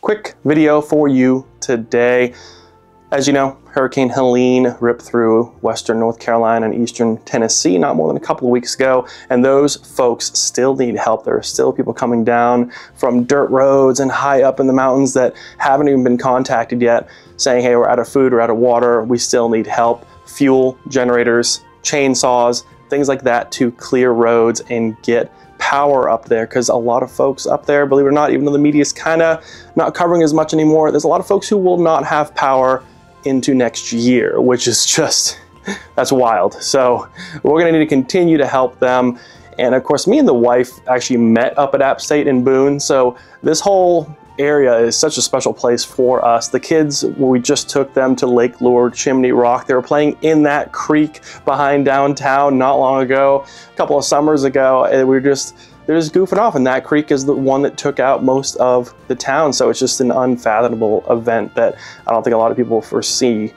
quick video for you today. As you know, Hurricane Helene ripped through western North Carolina and eastern Tennessee not more than a couple of weeks ago, and those folks still need help. There are still people coming down from dirt roads and high up in the mountains that haven't even been contacted yet, saying, hey, we're out of food, we're out of water, we still need help. Fuel, generators, chainsaws, things like that to clear roads and get power up there, because a lot of folks up there, believe it or not, even though the media is kind of not covering as much anymore, there's a lot of folks who will not have power into next year, which is just, that's wild. So we're gonna need to continue to help them. And of course, me and the wife actually met up at App State in Boone. So this whole area is such a special place for us. The kids, we just took them to Lake Lure, Chimney Rock. They were playing in that creek behind downtown not long ago, a couple of summers ago, and they're just goofing off, and that creek is the one that took out most of the town. So it's just an unfathomable event that I don't think a lot of people foresee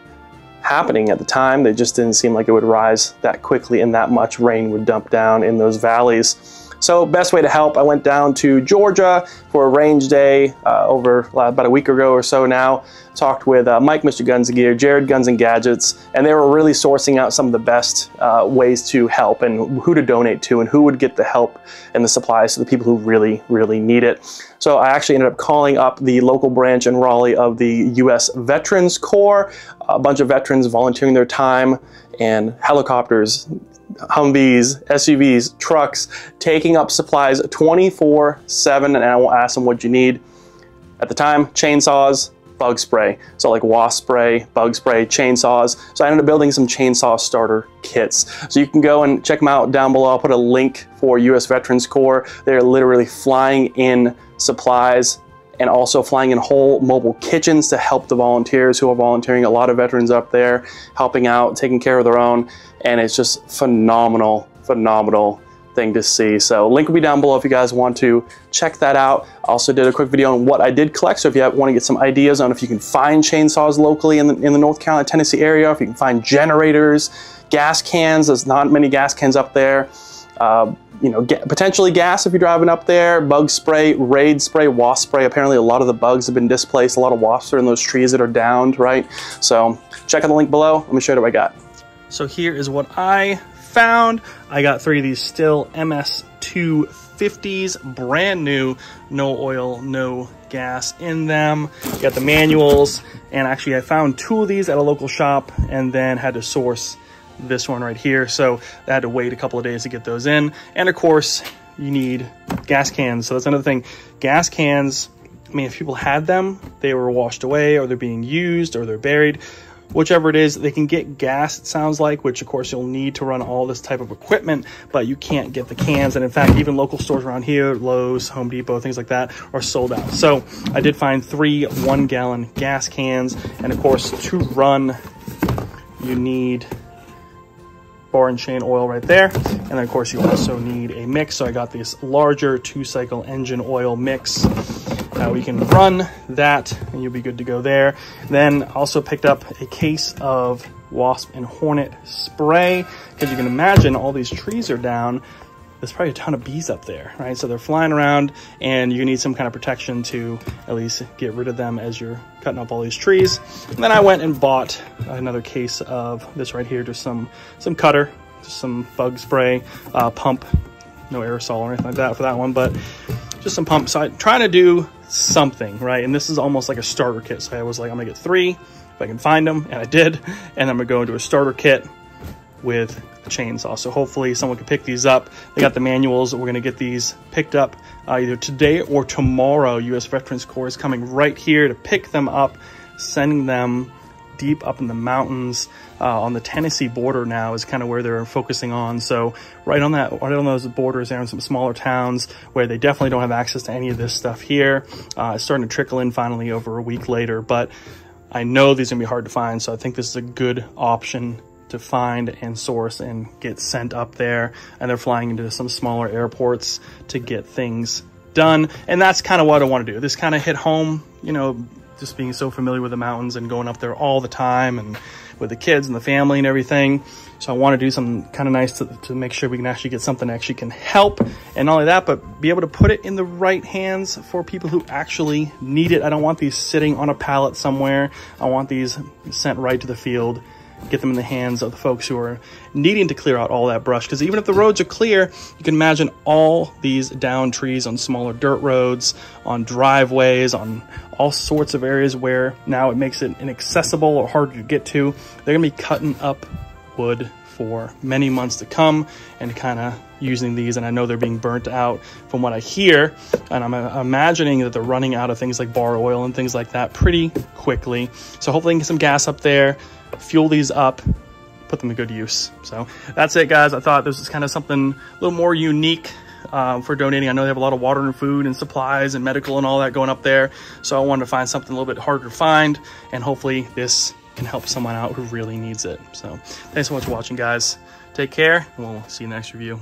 happening at the time. They just didn't seem like it would rise that quickly and that much rain would dump down in those valleys. So best way to help, I went down to Georgia for a range day over about a week ago or so now. Talked with Mike, Mr. Guns and Gear, Jared, Guns and Gadgets, and they were really sourcing out some of the best ways to help and who to donate to and who would get the help and the supplies to the people who really, really need it. So I actually ended up calling up the local branch in Raleigh of the U.S. Veterans Corps, a bunch of veterans volunteering their time, and helicopters, Humvees, SUVs, trucks, taking up supplies 24/7, and I will ask them what you need. At the time, chainsaws, bug spray. So like wasp spray, bug spray, chainsaws. So I ended up building some chainsaw starter kits. So you can go and check them out down below. I'll put a link for U.S. Veterans Corps. They're literally flying in supplies and also flying in whole mobile kitchens to help the volunteers who are volunteering. A lot of veterans up there helping out, taking care of their own, and it's just phenomenal, phenomenal thing to see. So link will be down below if you guys want to check that out. I also did a quick video on what I did collect, so if you want to get some ideas on if you can find chainsaws locally in the North Carolina, Tennessee area, if you can find generators, gas cans, there's not many gas cans up there. You know, potentially gas if you're driving up there, bug spray, raid spray, wasp spray. Apparently a lot of the bugs have been displaced. A lot of wasps are in those trees that are downed, right? So check out the link below. Let me show you what I got. So here is what I found. I got 3 of these Still MS250s, brand new, no oil, no gas in them. Got the manuals, and actually I found 2 of these at a local shop and then had to source this one right here. So I had to wait a couple of days to get those in. And of course, you need gas cans. So that's another thing. Gas cans, I mean, if people had them, they were washed away or they're being used or they're buried. Whichever it is, they can get gas, it sounds like, which of course you'll need to run all this type of equipment, but you can't get the cans. And in fact, even local stores around here, Lowe's, Home Depot, things like that, are sold out. So I did find 3 1-gallon gas cans. And of course, to run, you need bar and chain oil right there. And then of course you also need a mix. So I got this larger 2-cycle engine oil mix. We can run that and you'll be good to go there. Then also picked up a case of wasp and hornet spray, because you can imagine all these trees are down. There's probably a ton of bees up there, right? So they're flying around and you need some kind of protection to at least get rid of them as you're cutting up all these trees. And then I went and bought another case of this right here, just some cutter, just some bug spray, pump, no aerosol or anything like that for that one, but just some pump. So I'm trying to do something, right? And this is almost like a starter kit. So I was like, I'm gonna get 3 if I can find them, and I did. And I'm gonna go into a starter kit with a chainsaw. So hopefully someone can pick these up. They got the manuals. We're gonna get these picked up either today or tomorrow. U.S. Veterans Corps is coming right here to pick them up, sending them deep up in the mountains on the Tennessee border now is kind of where they're focusing on. So right on those borders there in some smaller towns where they definitely don't have access to any of this stuff here. It's starting to trickle in finally over a week later, but I know these are gonna be hard to find. So I think this is a good option to find and source and get sent up there. And they're flying into some smaller airports to get things done. And that's kind of what I want to do. This kind of hit home, you know, just being so familiar with the mountains and going up there all the time and with the kids and the family and everything. So I want to do something kind of nice to make sure we can actually get something that actually can help. And not only that, but be able to put it in the right hands for people who actually need it. I don't want these sitting on a pallet somewhere. I want these sent right to the field, get them in the hands of the folks who are needing to clear out all that brush. Because even if the roads are clear, you can imagine all these down trees on smaller dirt roads, on driveways, on all sorts of areas where now it makes it inaccessible or harder to get to. They're gonna be cutting up wood for many months to come and kind of using these, and I know they're being burnt out from what I hear, and I'm imagining that they're running out of things like bar oil and things like that pretty quickly. So hopefully I can get some gas up there, fuel these up, put them to good use. So that's it, guys. I thought this was kind of something a little more unique for donating. I know they have a lot of water and food and supplies and medical and all that going up there, so I wanted to find something a little bit harder to find, and hopefully this can help someone out who really needs it. So thanks so much for watching, guys. Take care, and we'll see you in the next review.